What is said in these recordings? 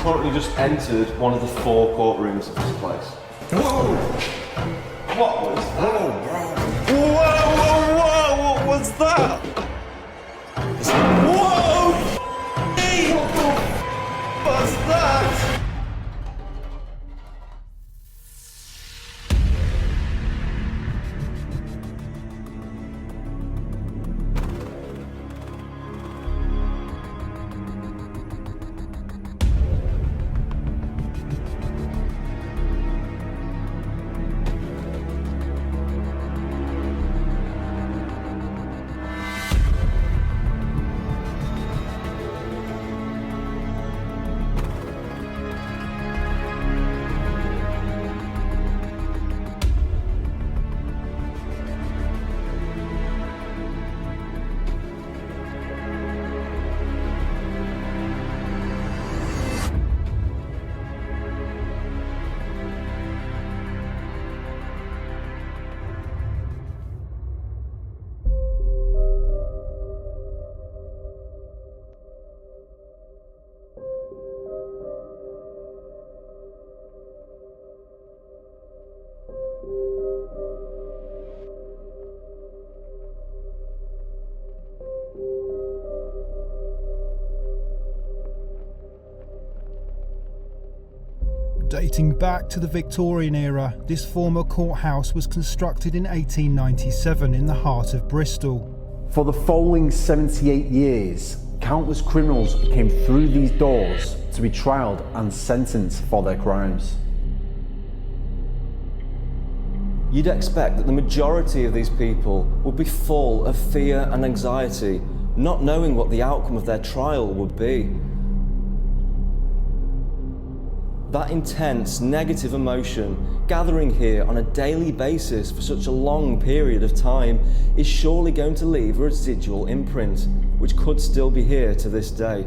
currently just entered one of the 4 courtrooms of this place. Whoa! What was that? Whoa! What was that? Whoa! Hey! What's that? Dating back to the Victorian era, this former courthouse was constructed in 1897 in the heart of Bristol. For the following 78 years, countless criminals came through these doors to be trialed and sentenced for their crimes. You'd expect that the majority of these people would be full of fear and anxiety, not knowing what the outcome of their trial would be. That intense negative emotion gathering here on a daily basis for such a long period of time is surely going to leave a residual imprint, which could still be here to this day.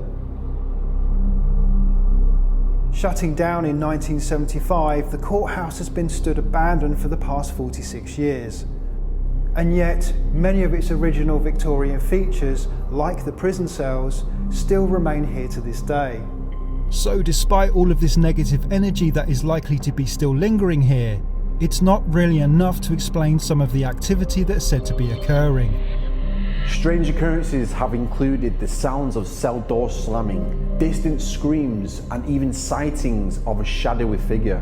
Shutting down in 1975, the courthouse has been stood abandoned for the past 46 years. And yet, many of its original Victorian features, like the prison cells, still remain here to this day. So despite all of this negative energy that is likely to be still lingering here, it's not really enough to explain some of the activity that's said to be occurring. Strange occurrences have included the sounds of cell doors slamming, distant screams, and even sightings of a shadowy figure.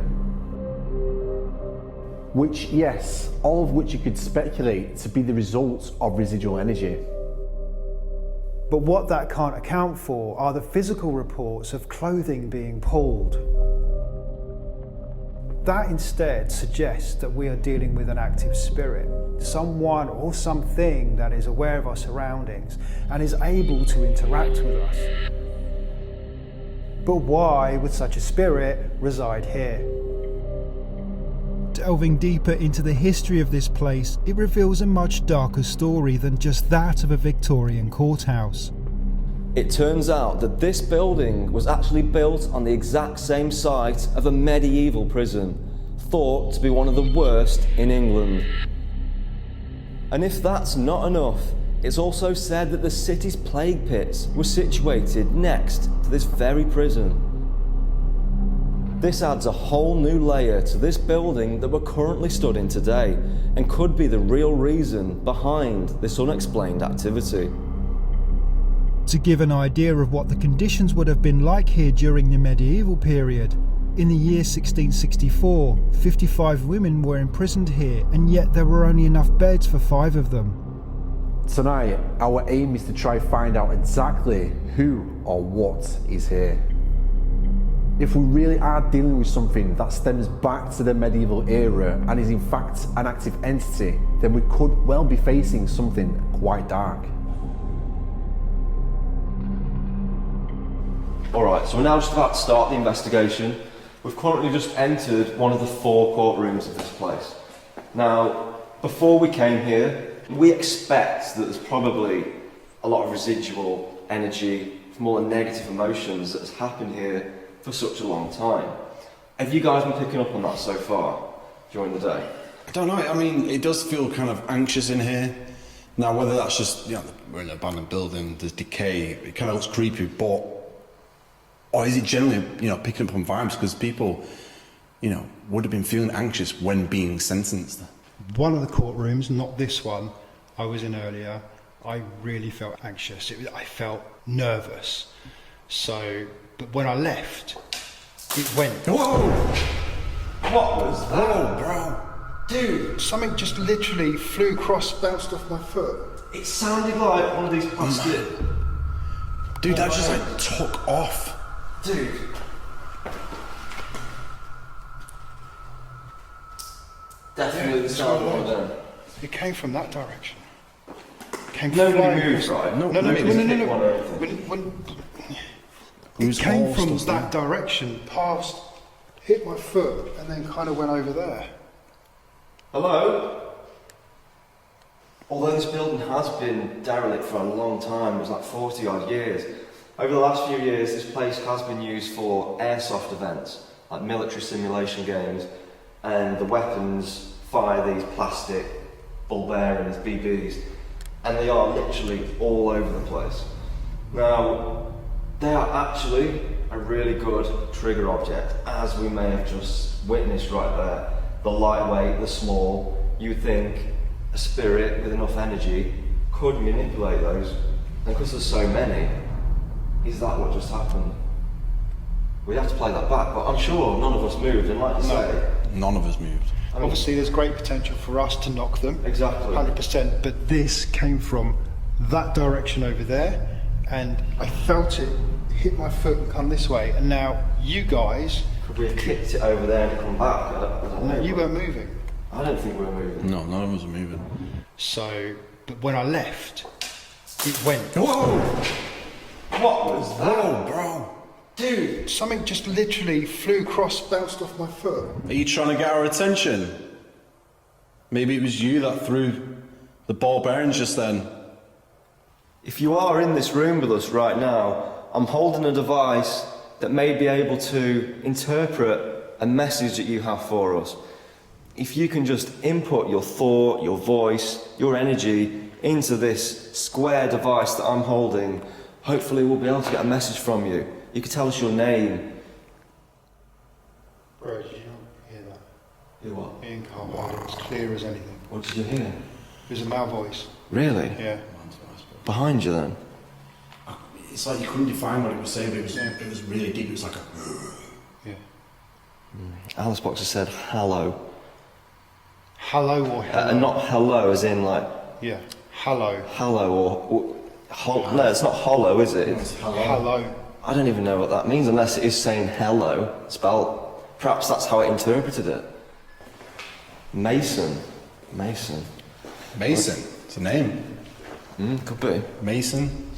Which, yes, all of which you could speculate to be the result of residual energy. But what that can't account for are the physical reports of clothing being pulled. That instead suggests that we are dealing with an active spirit, someone or something that is aware of our surroundings and is able to interact with us. But why would such a spirit reside here? Delving deeper into the history of this place, it reveals a much darker story than just that of a Victorian courthouse. It turns out that this building was actually built on the exact same site of a medieval prison, thought to be one of the worst in England. And if that's not enough, it's also said that the city's plague pits were situated next to this very prison. This adds a whole new layer to this building that we're currently stood in today, and could be the real reason behind this unexplained activity. To give an idea of what the conditions would have been like here during the medieval period, in the year 1664, 55 women were imprisoned here, and yet there were only enough beds for 5 of them. Tonight, our aim is to try find out exactly who or what is here. If we really are dealing with something that stems back to the medieval era and is in fact an active entity, then we could well be facing something quite dark. Alright, so we're now just about to start the investigation. We've currently just entered one of the 4 courtrooms of this place. Now, before we came here, we expect that there's probably a lot of residual energy from all the negative emotions that has happened here for such a long time. Have you guys been picking up on that so far during the day? I don't know, I mean, it does feel kind of anxious in here. Now, whether that's just, we're in an abandoned building, there's decay, it kind of looks creepy, but Or is it generally, picking up on vibes? Because people, would have been feeling anxious when being sentenced. One of the courtrooms, not this one, I was in earlier, I really felt anxious. I felt nervous. But when I left, it went. Whoa! What was that? Whoa, bro! Dude, something just literally flew across, bounced off my foot. It sounded like one of these plastic... Dude, that just took off. Dude. Definitely the sound of one of them. It came from that direction. It came Nobody flying moves, across- right? No. Nobody just hit one or anything. It came from that direction, past, hit my foot, and then kind of went over there. Hello? Although this building has been derelict for a long time, it was like 40 odd years, over the last few years this place has been used for airsoft events, like military simulation games, and the weapons fire these plastic ball bearings, BBs, and they are literally all over the place. Now, they are actually a really good trigger object, as we may have just witnessed right there. The lightweight, the small, you think a spirit with enough energy could manipulate those, and because there's so many, is that what just happened? We have to play that back, but I'm sure none of us moved, and like you say, None of us moved. I mean, Obviously there's great potential for us to knock them. Exactly. 100%, but this came from that direction over there, and I felt it hit my foot and come this way, and now you guys... could we have kicked it over there and come back? I don't know. You weren't moving. I don't think we were moving. No, none of us are moving. But when I left, it went. Whoa! What was that? Whoa, bro! Dude, something just literally flew across, bounced off my foot. Are you trying to get our attention? Maybe it was you that threw the ball bearings just then. If you are in this room with us right now, I'm holding a device that may be able to interpret a message that you have for us. If you can just input your thought, your voice, your energy into this square device that I'm holding, hopefully we'll be able to get a message from you. You can tell us your name. Bro, did you not hear that? Hear what? Ian Carl heard it as clear as anything. What did you hear? It was a male voice. Really? Yeah. Behind you then? It's like you couldn't define what it was saying, but it was really deep. It was like a... Yeah. Alice Boxer said hello. Hello or hello? And not hello as in like... Yeah. Hello. Hello or no, it's not hollow, is it? It's Hello. I don't even know what that means unless it is saying hello, spelled. Perhaps that's how it interpreted it. Mason. Mason. It's a name. Could be. Mason.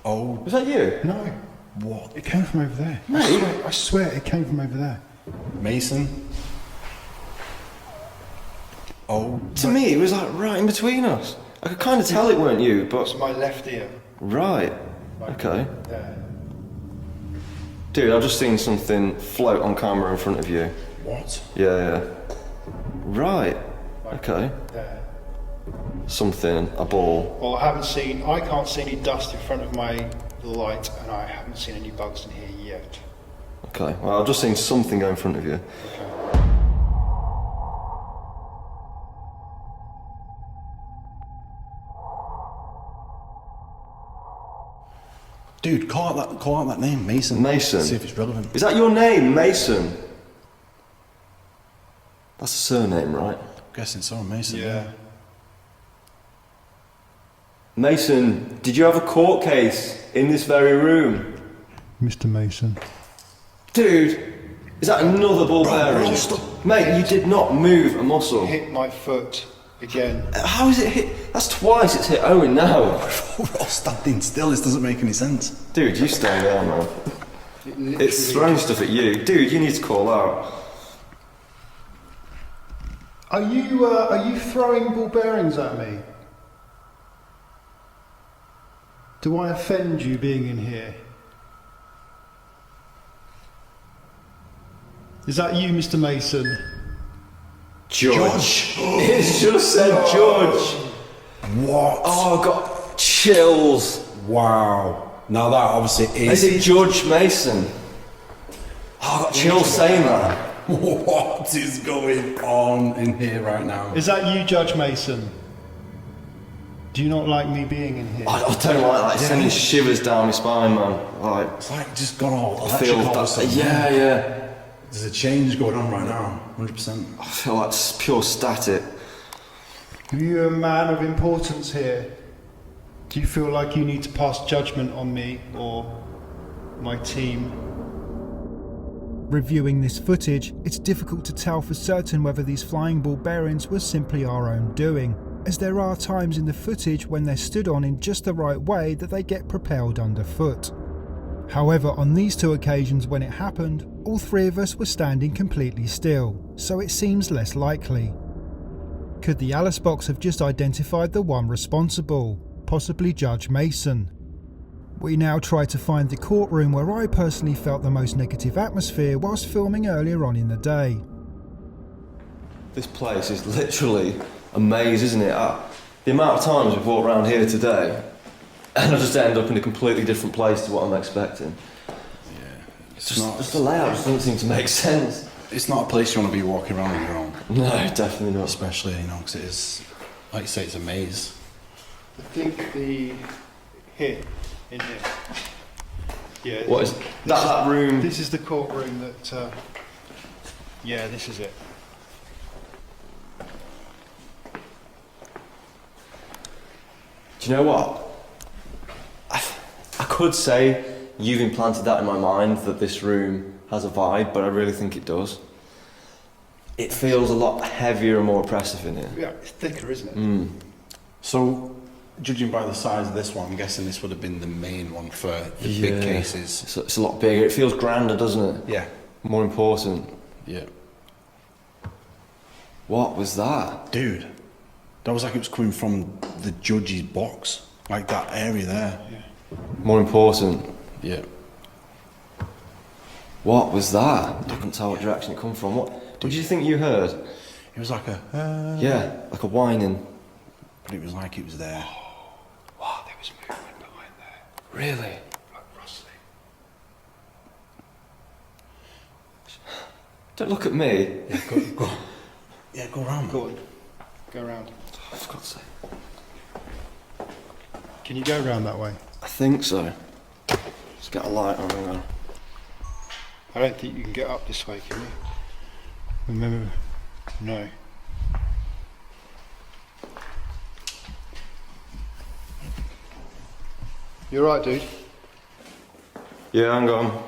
Oh. Was that you? No. What? It came from over there. Mate. I swear it came from over there. Mason. Oh. To me, it was like right in between us. I could kind of tell it weren't you, It's but... my left ear. Right. Okay. There. Dude, I've just seen something float on camera in front of you. What? Yeah. Right. Okay. There. Something, a ball. Well, I can't see any dust in front of my light, and I haven't seen any bugs in here yet. Okay. Well, I've just seen something go in front of you. Okay. Dude, call out that name, Mason. Mason. See if it's relevant. Is that your name, Mason? That's a surname, right? I'm guessing so, Mason. Yeah. Mason, did you have a court case in this very room? Mr. Mason. Dude, is that another ball bearing? Mate, you did not move a muscle. Hit my foot again. How is it hit? That's twice it's hit Owen now. We're all standing still. This doesn't make any sense. Dude, you stay there, man. It's throwing stuff at you. Dude, you need to call out. Are you throwing ball bearings at me? Do I offend you being in here? Is that you, Mr. Mason? George. It's just said George. What? Oh, I've got chills. Wow. Now that obviously Is it Judge Mason? Oh, I got chills saying that. What is going on in here right now? Is that you, Judge Mason? Do you not like me being in here? I don't like that. It's sending shivers down my spine, man. Like, It's like just gone all I feel electrical. that. Yeah. There's a change going on right now, 100%. I feel like it's pure static. Are you a man of importance here? Do you feel like you need to pass judgment on me or my team? Reviewing this footage, it's difficult to tell for certain whether these flying ball bearings were simply our own doing, as there are times in the footage when they're stood on in just the right way that they get propelled underfoot. However, on these two occasions when it happened, all three of us were standing completely still, so it seems less likely. Could the Alice box have just identified the one responsible, possibly Judge Mason? We now try to find the courtroom where I personally felt the most negative atmosphere whilst filming earlier on in the day. This place is literally a maze, isn't it? The amount of times we've walked around here today, and I just end up in a completely different place to what I'm expecting. Yeah. It's Just the layout just doesn't seem to make sense. It's not a place you want to be walking around on your own. No, definitely not. Especially, because it is, like you say, it's a maze. I think here, in here. Yeah. What is that room? This is the courtroom that, yeah, this is it. Do you know what? I could say you've implanted that in my mind, that this room has a vibe, but I really think it does. It feels a lot heavier and more oppressive in here. Yeah, it's thicker, isn't it? So, judging by the size of this one, I'm guessing this would have been the main one for the big cases. It's a lot bigger. It feels grander, doesn't it? Yeah. More important. Yeah. What was that? Dude, that was like it was coming from the judge's box. Like that area there. Yeah. More important. Yeah. What was that? I couldn't tell what direction it come from. What did you think you heard? It was like a... Yeah, like a whining. But it was like it was there. Wow, there was movement behind there. Really? Like rustling. Don't look at me. Yeah, go. Yeah, go around. Go on. Go around. Oh, for God's sake. Can you go around that way? I think so. Let's get a light on. Hang on. I don't think you can get up this way, can you? Remember? No. You alright, dude? Yeah, hang on.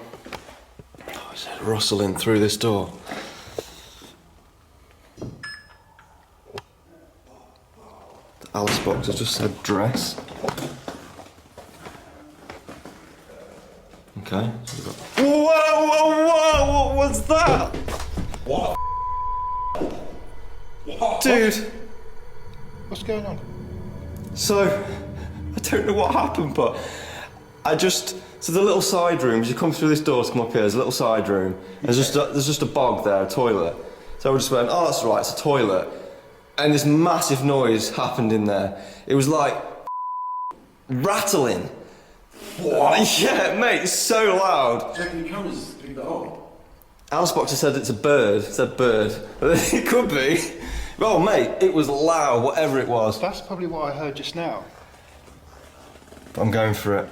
Oh, is it rustling through this door? The Alice box has just said dress. Okay. So we've got... Whoa! What was that? What? Dude! What's going on? So, I don't know what happened, but so the little side room, as you come through this door to come up here, there's a little side room. There's just a bog there, a toilet. So we just went, oh, that's right, it's a toilet. And this massive noise happened in there. It was like rattling. What? Yeah, mate, it's so loud. Checking the cameras, pick that up. Alice Boxer said it's a bird. It said bird. It could be. Well, mate, it was loud, whatever it was. That's probably what I heard just now. I'm going for it.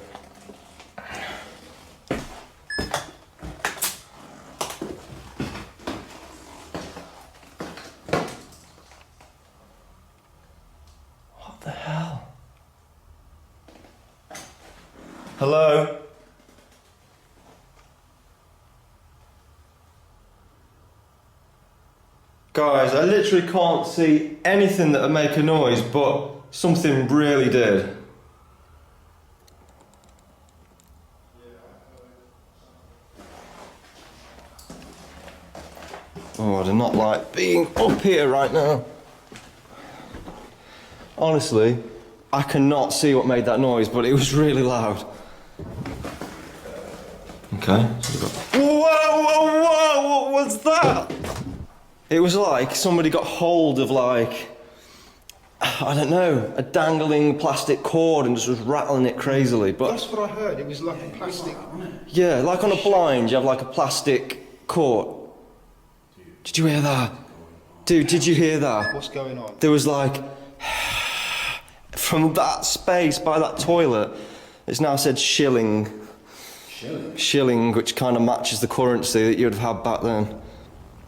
What the hell? Hello? Guys, I literally can't see anything that would make a noise, but something really did. Oh, I do not like being up here right now. Honestly, I cannot see what made that noise, but it was really loud. Okay, so we've got... Whoa! What was that? It was like somebody got hold of, like, I don't know, a dangling plastic cord and just was rattling it crazily. But That's what I heard. It was like a plastic. yeah, like on a blind, you have like a plastic cord. Did you hear that? Dude, did you hear that? What's going on? There was like, from that space by that toilet, it's now said shilling. Shilling, which kind of matches the currency that you'd have had back then.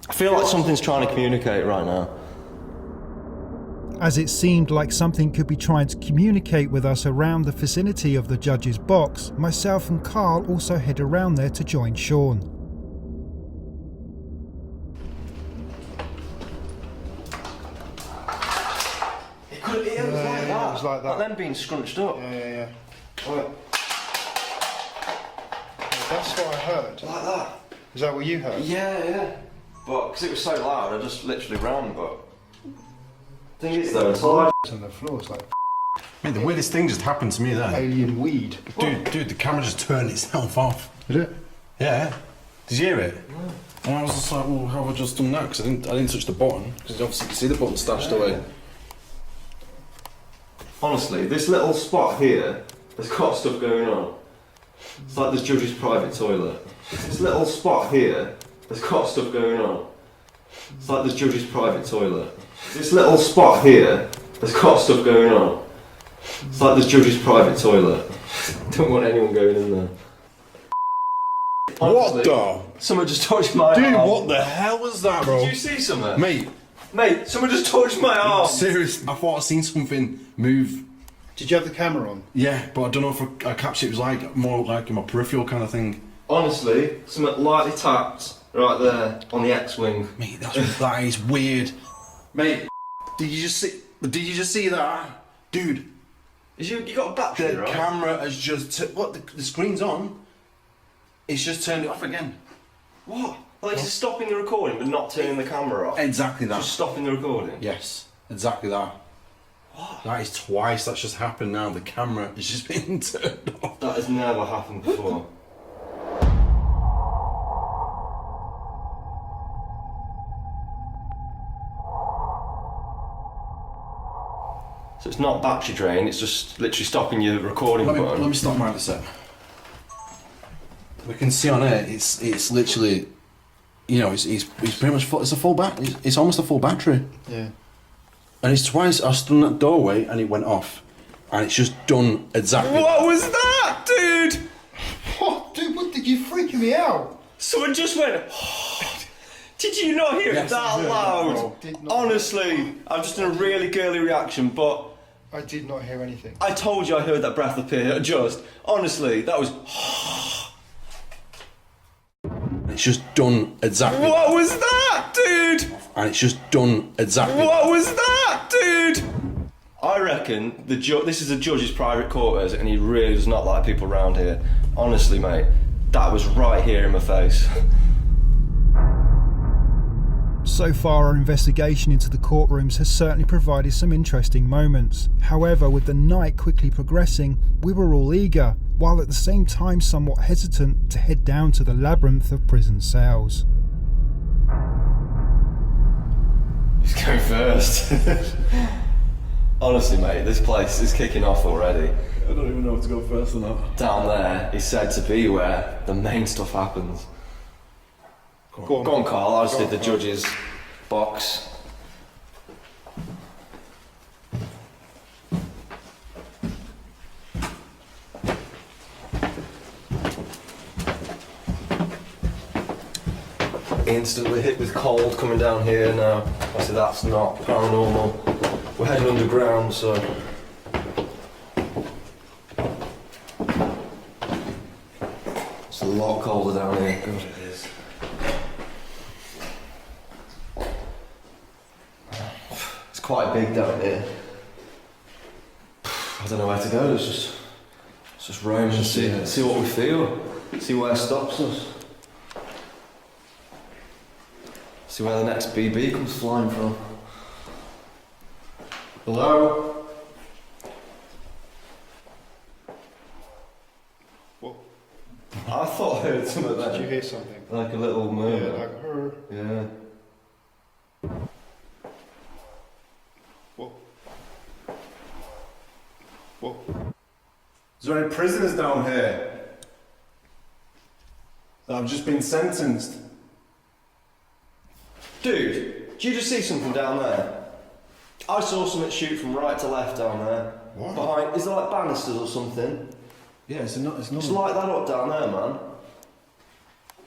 I feel like something's trying to communicate right now. As it seemed like something could be trying to communicate with us around the vicinity of the judge's box, myself and Carl also head around there to join Sean. It was like that. It was like that. Like them being scrunched up. Yeah. Like That's what I heard. that. Is that what you heard? Yeah. But because it was so loud, I just literally ran. But the thing is though, it's like On the floor, it's like Mate, the weirdest thing just happened to me there. alien weed. Dude, the camera just turned itself off. Did it? Yeah. Did you hear it? And I was just like, well, how have I just done that? Because I didn't touch the button. Because obviously you can see the button stashed away. honestly, this little spot here has got stuff going on. It's like this judge's private toilet. This little spot here has got stuff going on. It's like this judge's private toilet. This little spot here has got stuff going on. It's like this judge's private toilet. Don't want anyone going in there. Honestly, What the? someone just touched my Dude, arm. what the hell was that, bro? Did you see something? Mate, Someone just touched my arm. serious. I thought I seen something move. Did you have the camera on? Yeah, but I don't know if I captured it. It was like more like in my peripheral kind of thing. Honestly, something lightly tapped right there on the X-wing. Mate, that is weird. Mate, did you just see that? Dude, You got a battery, the right? camera has just the screen's on. It's just turned it off again. What? Like it's stopping the recording but not turning the camera off? Exactly that. Just stopping the recording? Yes, exactly that. What? That is twice that's just happened now. The camera has just been turned off. That has never happened before. So it's not battery drain, it's just literally stopping your recording Let button. me stop mine a sec. We can see on it. It's literally, you know, it's pretty much full. It's a full It's almost a full battery. Yeah. And it's twice I stood in that doorway and it went off, and it's just done exactly. What was that, dude? What? Dude, what did you freaking me out? Someone just went. Did you not hear it Yes, that I heard that, loud? bro. Did not. Honestly, I'm just in a really girly reaction, but I did not hear anything. I told you I heard that breath appear. Just honestly, that was. It's just done exactly. What was that, dude? And it's just done exactly. What was that, dude? I reckon this is a judge's private quarters, and he really does not like people around here. Honestly, mate, that was right here in my face. So far, our investigation into the courtrooms has certainly provided some interesting moments. However, with the night quickly progressing, we were all eager, while at the same time somewhat hesitant to head down to the labyrinth of prison cells. Who's going first? Honestly, mate, this place is kicking off already. I don't even know if to go first or not. Down there is said to be where the main stuff happens. Go on, Carl. I just did the judge's box. Instantly hit with cold coming down here now. Obviously that's not paranormal. We're heading underground, so... It's a lot colder down here. God, it is. It's quite big down here. I don't know where to go. Let's just roam and see what we feel. See where it stops us. See where the next BB comes flying from. Hello? What? I thought I heard something there. Did you hear something? Like a little Yeah, murmur. like her. Yeah. What? Is there any prisoners down here that have just been sentenced? Dude, did you just see something down there? I saw something shoot from right to left down there. What? Behind, is there like banisters or something? Yeah, it's not. It's like that up down there, man.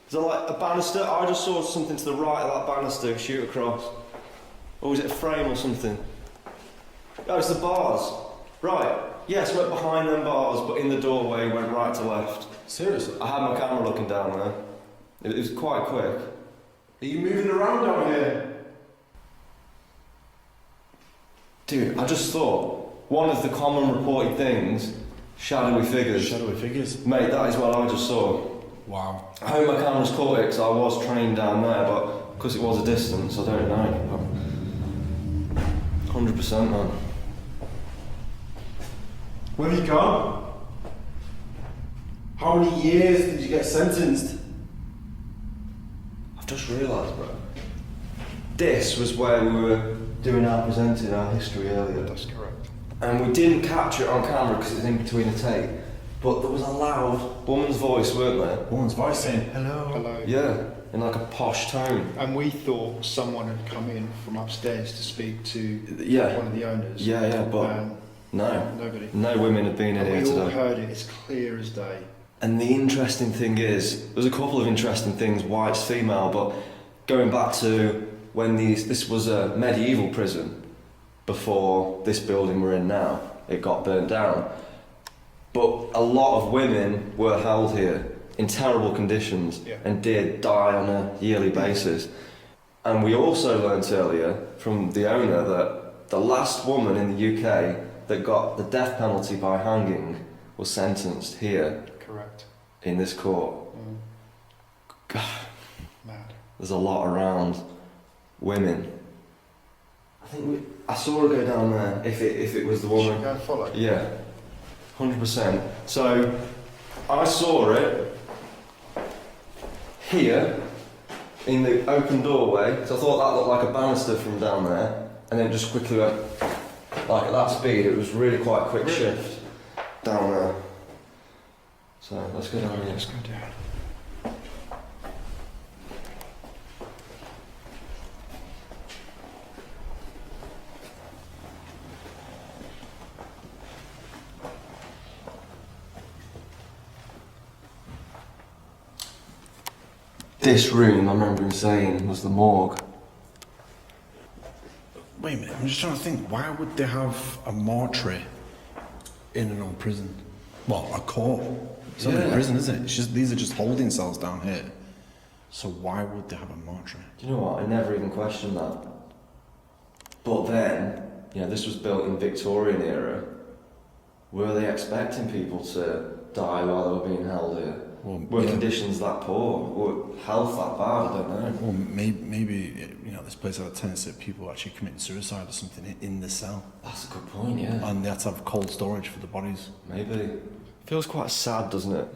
Is there like a banister? I just saw something to the right of that banister shoot across. Or was it a frame or something? Oh, it's the bars. Right. Yes, went behind them bars, but in the doorway went right to left. Seriously? I had my camera looking down there. It was quite quick. Are you moving around down here? Dude, I just thought, one of the common reported things, shadowy figures. Shadowy figures. Mate, that is what I just saw. Wow. I hope my camera's caught it, because I was trained down there, but because it was a distance, I don't know. 100%, man. Where have you gone? How many years did you get sentenced? I've just realised, bro. This was where we were presenting our history earlier. That's correct. And we didn't capture it on camera because it was in between the tape. But there was a loud woman's voice, weren't there? Woman's voice saying, hello. Hello. Yeah, in like a posh tone. And we thought someone had come in from upstairs to speak to Yeah. one of the owners. Yeah, but no. Nobody. No women had been in And here we all today. heard it, it's clear as day. And the interesting thing is, there's a couple of interesting things why it's female, but going back to when this was a medieval prison before this building we're in now, it got burnt down. But a lot of women were held here in terrible conditions and did die on a yearly basis. And we also learnt earlier from the owner that the last woman in the UK that got the death penalty by hanging was sentenced here. Correct. In this court. God, Mad. there's a lot around women. I saw her go down there. If it was the woman. Should we go and follow? Yeah, 100%. So I saw it here in the open doorway. So I thought that looked like a banister from down there, and then just quickly went like at that speed. It was really quite a quick shift down there. So let's go down here. Let's go down. This room, I remember him saying, was the morgue. Wait a minute, I'm just trying to think, why would they have a mortuary in an old prison? Well, a court. It's not a prison, is it? It's just, these are just holding cells down here. So why would they have a mortuary? Do you know what? I never even questioned that. But then, this was built in Victorian era. Were they expecting people to die while they were being held here? Well, were conditions that poor? Were health that bad? I don't know. Well, maybe this place had a tendency of people actually committing suicide or something in the cell. That's a good point, yeah. And they had to have cold storage for the bodies. Maybe. Feels quite sad, doesn't it?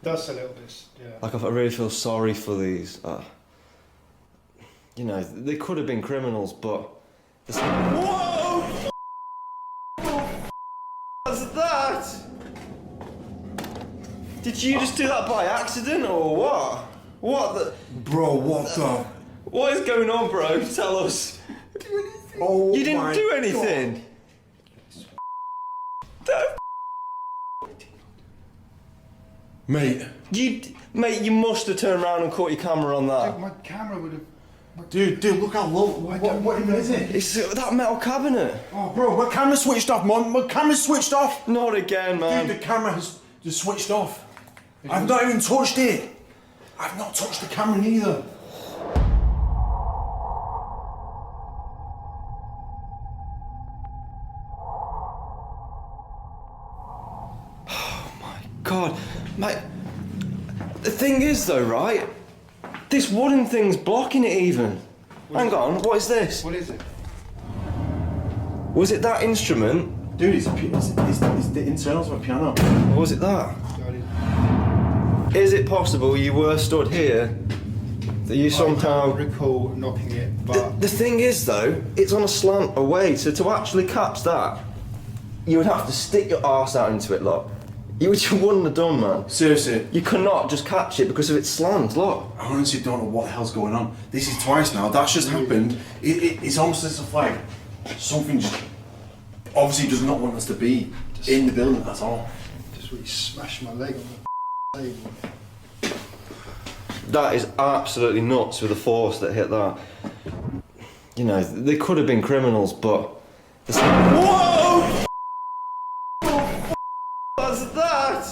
That's a little bit, yeah. Like, I really feel sorry for these. They could have been criminals, but... Whoa! What's that? Did you just do that by accident, or what? What the... Bro, what the... What is going on, bro? Tell us. Oh, you didn't do anything. Mate. Mate, you must have turned around and caught your camera on that. Dude, my camera would have... Dude, look how low... What even is it? It's that metal cabinet. Oh, bro, my camera's switched off, man. My camera's switched off. Not again, man. Dude, the camera has just switched off. I've not even touched it. I've not touched the camera neither. God, mate. The thing is, though, right? This wooden thing's blocking it even. Hang on, what is this? What is it? Was it that instrument? Dude, it's the internals of a piano. Or was it that? Is it possible you were stood here, that you somehow... I can't recall knocking it, but... The thing is, though, it's on a slant away, so to actually catch that, you would have to stick your arse out into it, look. You wouldn't have done, man. Seriously. You cannot just catch it because of its slant, look. I honestly don't know what the hell's going on. This is twice now. That's just happened. It's almost as if like something just obviously does not want us to be in the building at all. Just really smashed my leg on the table. That is absolutely nuts with the force that hit that. You know, they could have been criminals, but... Whoa! What's that?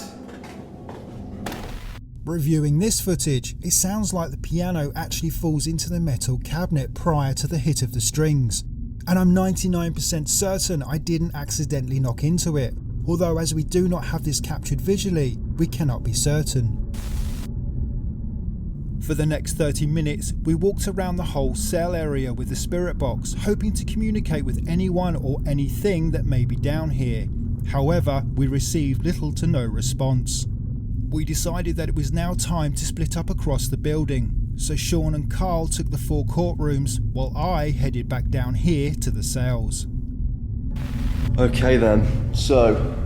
Reviewing this footage, it sounds like the piano actually falls into the metal cabinet prior to the hit of the strings. And I'm 99% certain I didn't accidentally knock into it, although as we do not have this captured visually, we cannot be certain. For the next 30 minutes, we walked around the whole cell area with the spirit box, hoping to communicate with anyone or anything that may be down here. However, we received little to no response. We decided that it was now time to split up across the building, so Sean and Carl took the 4 courtrooms, while I headed back down here to the cells. Okay then, so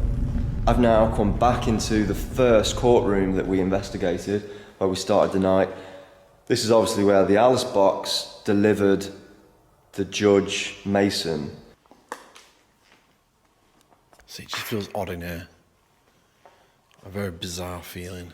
I've now come back into the first courtroom that we investigated, where we started the night. This is obviously where the Alice box delivered the Judge Mason. See, it just feels odd in here. A very bizarre feeling.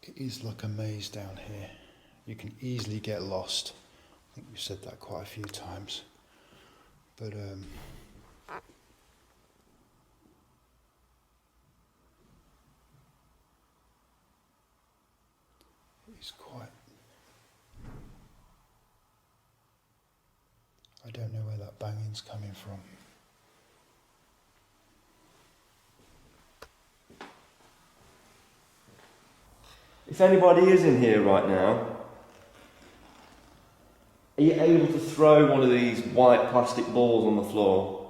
It is like a maze down here. You can easily get lost. I think we've said that quite a few times. But it's quite... I don't know where that banging's coming from. If anybody is in here right now, are you able to throw one of these white plastic balls on the floor?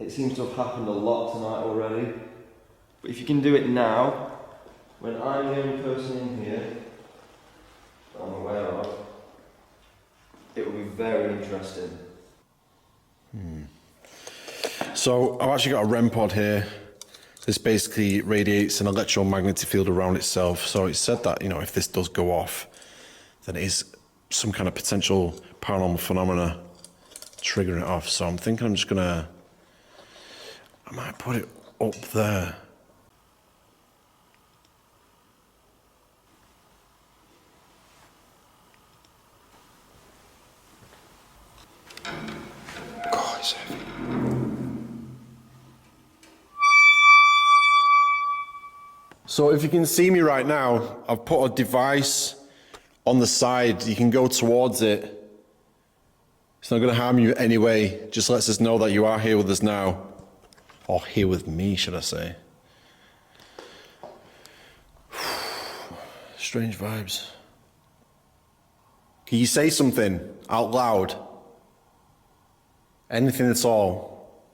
It seems to have happened a lot tonight already. But if you can do it now, when I'm the only person in here that I'm aware of, it will be very interesting. So I've actually got a REM pod here. This basically radiates an electromagnetic field around itself. So it's said that, you know, if this does go off, then it is some kind of potential paranormal phenomena triggering it off. So I'm thinking I'm just gonna, I might put it up there. God, it's heavy. So if you can see me right now, I've put a device on the side. You can go towards it. It's not going to harm you anyway. Just lets us know that you are here with us now. Or here with me, should I say. Strange vibes. Can you say something out loud? Anything at all?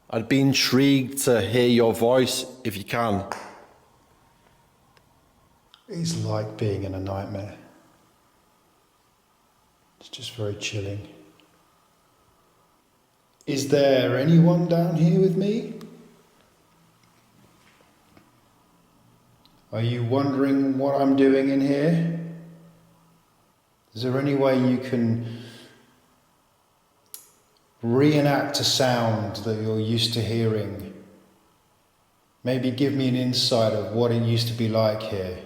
I'd be intrigued to hear your voice if you can. It's like being in a nightmare. It's just very chilling. Is there anyone down here with me? Are you wondering what I'm doing in here? Is there any way you can reenact a sound that you're used to hearing? Maybe give me an insight of what it used to be like here.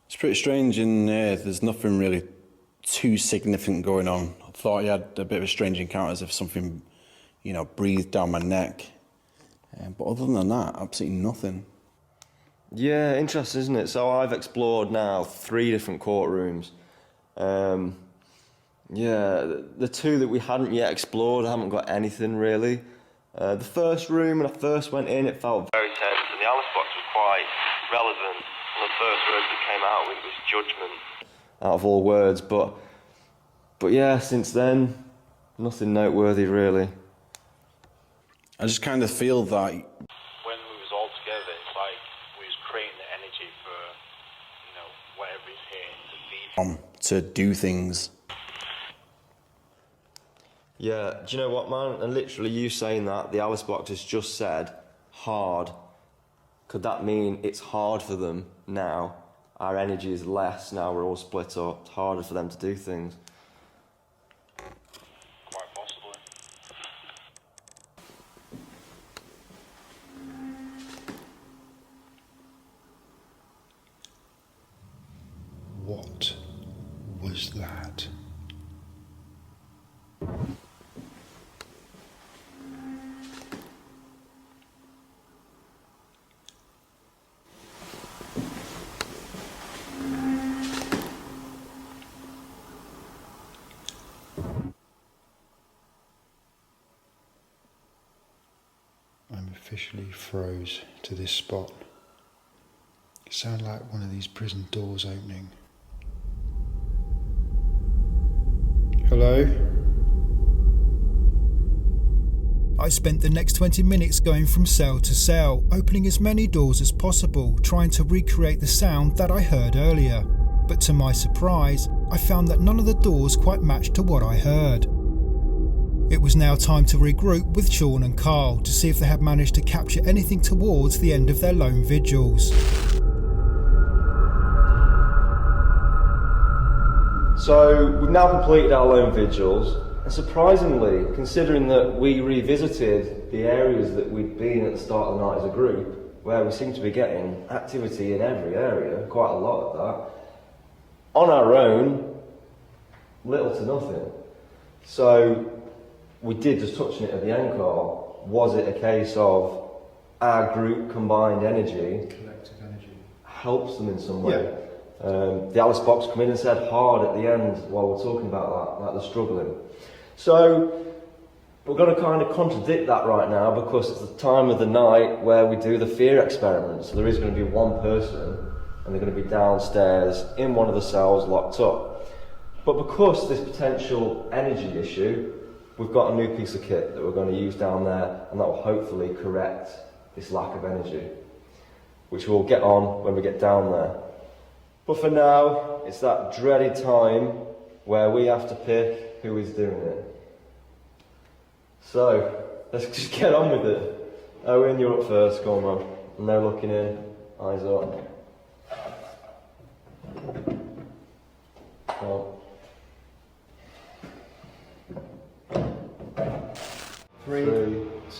It's pretty strange in here. There's nothing really too significant going on. I thought you had a bit of a strange encounter, as if something, you know, breathed down my neck. But other than that, absolutely nothing. Yeah, interesting, isn't it? So I've explored now 3 different courtrooms. Yeah, the two that we hadn't yet explored, I haven't got anything really. The first room, when I first went in, it felt very tense, and the Alice box was quite relevant. And the first word that came out with was judgment, out of all words. But yeah, since then, nothing noteworthy really. I just kind of feel that when we was all together, it's like we was creating the energy for, you know, whatever is here to be. to do things. Yeah, do you know what, man? And literally you saying that, the Alice box has just said, hard. Could that mean it's hard for them now? Our energy is less now, we're all split up. It's harder for them to do things. Quite possibly. What was that? I'm officially froze to this spot. It sounded like one of these prison doors opening. Hello? I spent the next 20 minutes going from cell to cell, opening as many doors as possible, trying to recreate the sound that I heard earlier. But to my surprise, I found that none of the doors quite matched to what I heard. It was now time to regroup with Sean and Carl to see if they had managed to capture anything towards the end of their lone vigils. So we've now completed our lone vigils, and surprisingly, considering that we revisited the areas that we'd been at the start of the night as a group, where we seem to be getting activity in every area, quite a lot of that, on our own, little to nothing. So we did just touch on it at the end, Carl. Was it a case of our group combined energy, Collective energy. helps them in some way? The Alice box come in and said hard at the end while we're talking about that, like they're struggling. So we're going to kind of contradict that right now because it's the time of the night where we do the fear experiment. So there is going to be one person and they're going to be downstairs in one of the cells locked up. But because this potential energy issue, we've got a new piece of kit that we're going to use down there, and that will hopefully correct this lack of energy, which we'll get on when we get down there. But for now, it's that dreaded time where we have to pick who is doing it. So, let's just get on with it. Owen, you're up first, go on, man. And they're looking in, eyes up. Go on. 3,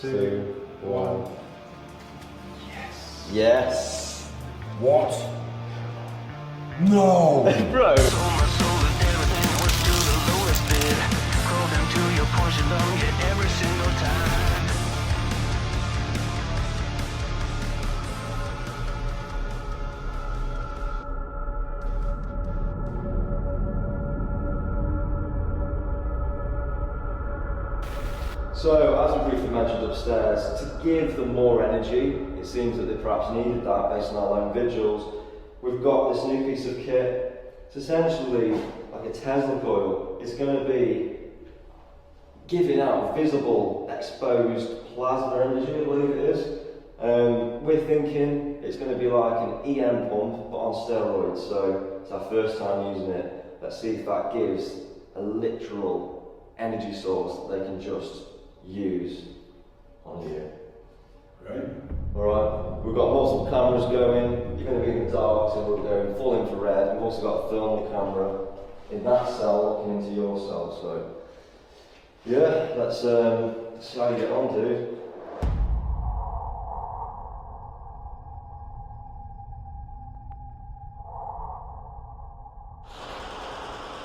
2, 1. Yes. Yes. What? No! Bro. So, as we briefly mentioned upstairs, to give them more energy, it seems that they perhaps needed that based on our lone vigils. We've got this new piece of kit. It's essentially like a Tesla coil. It's going to be giving out visible, exposed plasma energy, I believe it is. We're thinking it's going to be like an EM pump, but on steroids. So it's our first time using it. Let's see if that gives a literal energy source that they can just use on you. Right. Alright, we've got multiple cameras going. You're going to be in the dark, so we're going full infrared. We've also got a thermal camera in that cell looking into your cell. So, yeah, let's see how you get on, dude.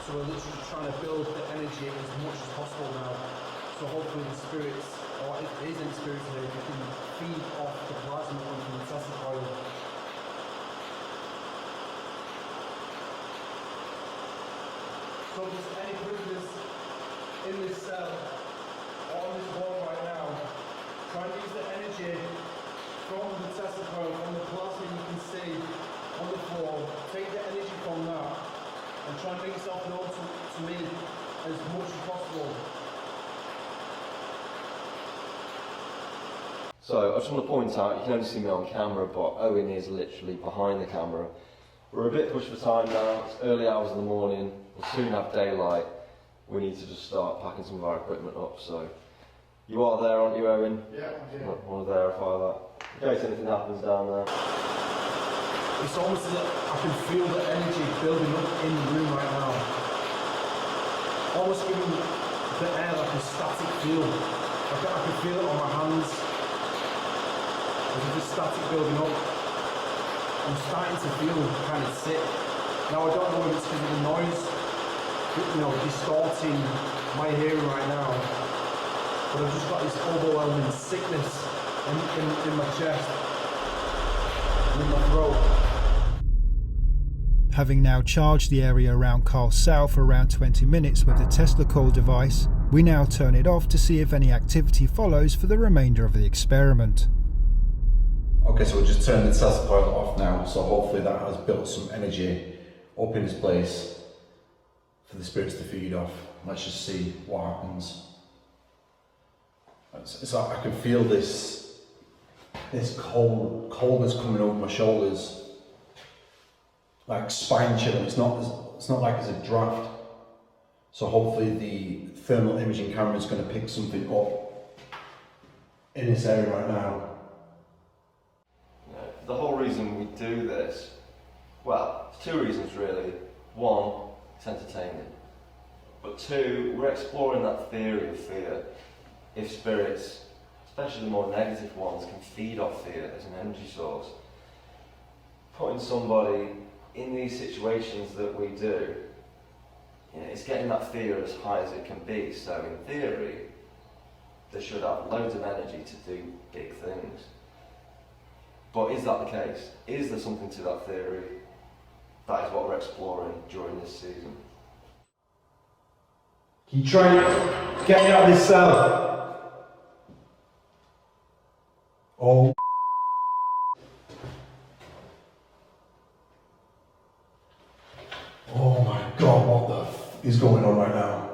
So we're literally trying to build the energy as much as possible now. So hopefully the spirits, or if there is any spirits here, they can feed off the plasma from the Tesla coil. So just any prisoners in this cell, or on this wall right now, try and use the energy from the Tesla coil, from the plasma you can see on the floor. Take the energy from that and try and make yourself known to me as much as possible. So I just want to point out, you can only see me on camera, but Owen is literally behind the camera. We're a bit pushed for time now, it's early hours in the morning, we'll soon have daylight. We need to just start packing some of our equipment up, so. You are there, aren't you, Owen? Yeah, I'm here. I want to verify that, in case anything happens down there. It's almost as if I can feel the energy building up in the room right now. Almost giving the air like a static feel. I can feel it on my hands. As if it's static building up. I'm starting to feel kind of sick. Now I don't know if it's because of the noise, distorting my hearing right now. But I've just got this overwhelming sickness in my chest and in my throat. Having now charged the area around Carl South for around 20 minutes with the Tesla coil device, we now turn it off to see if any activity follows for the remainder of the experiment. Okay, so we'll just turn the Tesla coil off now, so hopefully that has built some energy up in its place for the spirits to feed off. Let's just see what happens. It's like I can feel this coldness coming over my shoulders, like spine chilling. It's not like it's a draft. So hopefully the thermal imaging camera is going to pick something up in this area right now. The whole reason we do this, well, two reasons really. One, it's entertaining. But two, we're exploring that theory of fear. If spirits, especially the more negative ones, can feed off fear as an energy source. Putting somebody in these situations that we do, it's getting that fear as high as it can be. So in theory, they should have loads of energy to do big things. But is that the case? Is there something to that theory? That is what we're exploring during this season. Can you try and get me out of this cell? Oh. Oh my God, what the f is going on right now?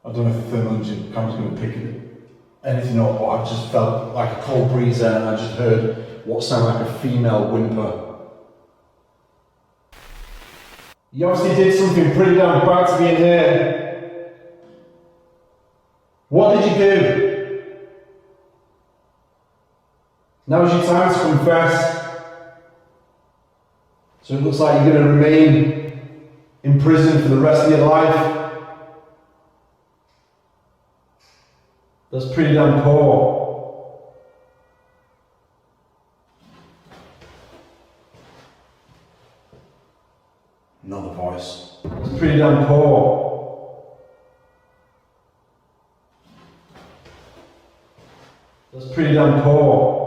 I don't know if the thermal imaging camera's going to pick anything up, but I just felt like a cold breeze there, and I just heard what sounded like a female whimper. You obviously did something pretty damn bad to be in here. What did you do? Now's your time to confess. So it looks like you're going to remain in prison for the rest of your life. That's pretty damn poor. Another voice. That's pretty damn poor. That's pretty damn poor.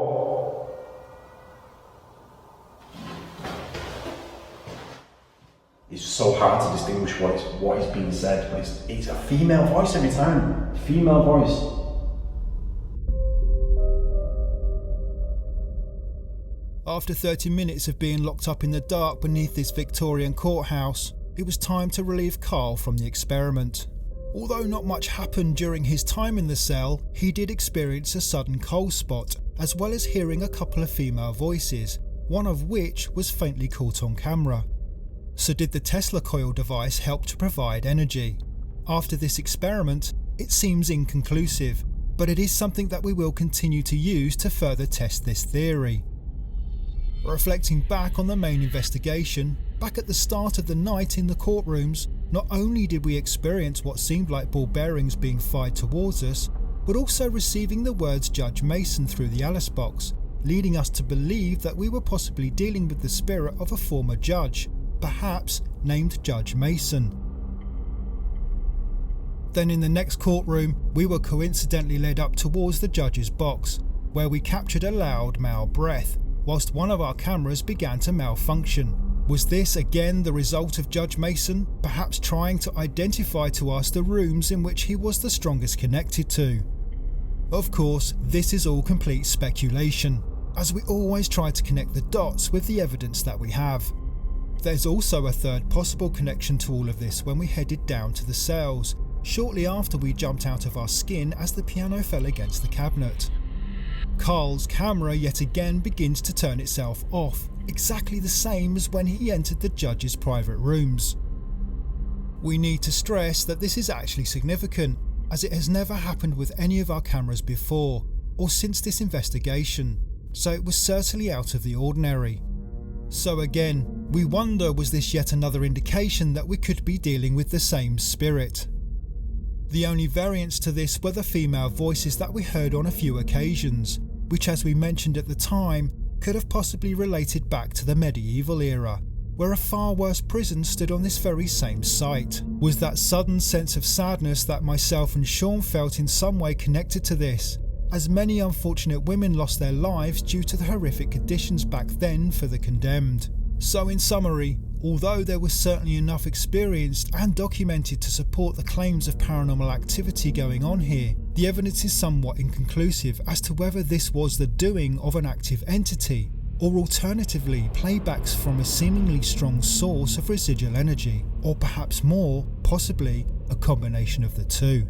It's so hard to distinguish what is being said, but it's a female voice every time. Female voice. After 30 minutes of being locked up in the dark beneath this Victorian courthouse, it was time to relieve Carl from the experiment. Although not much happened during his time in the cell, he did experience a sudden cold spot, as well as hearing a couple of female voices, one of which was faintly caught on camera. So did the Tesla coil device help to provide energy? After this experiment, it seems inconclusive, but it is something that we will continue to use to further test this theory. Reflecting back on the main investigation, back at the start of the night in the courtrooms, not only did we experience what seemed like ball bearings being fired towards us, but also receiving the words Judge Mason through the Alice box, leading us to believe that we were possibly dealing with the spirit of a former judge, perhaps named Judge Mason. Then in the next courtroom, we were coincidentally led up towards the judge's box, where we captured a loud male breath, whilst one of our cameras began to malfunction, Was this again the result of Judge Mason, perhaps trying to identify to us the rooms in which he was the strongest connected to? Of course, this is all complete speculation, as we always try to connect the dots with the evidence that we have. There's also a third possible connection to all of this when we headed down to the cells, shortly after we jumped out of our skin as the piano fell against the cabinet. Carl's camera yet again begins to turn itself off, exactly the same as when he entered the judge's private rooms. We need to stress that this is actually significant, as it has never happened with any of our cameras before, or since this investigation, so it was certainly out of the ordinary. So again, we wonder, was this yet another indication that we could be dealing with the same spirit? The only variants to this were the female voices that we heard on a few occasions, which, as we mentioned at the time, could have possibly related back to the medieval era, where a far worse prison stood on this very same site. Was that sudden sense of sadness that myself and Sean felt in some way connected to this, as many unfortunate women lost their lives due to the horrific conditions back then for the condemned. So in summary, although there was certainly enough experienced and documented to support the claims of paranormal activity going on here, the evidence is somewhat inconclusive as to whether this was the doing of an active entity, or alternatively playbacks from a seemingly strong source of residual energy, or perhaps more, possibly a combination of the two.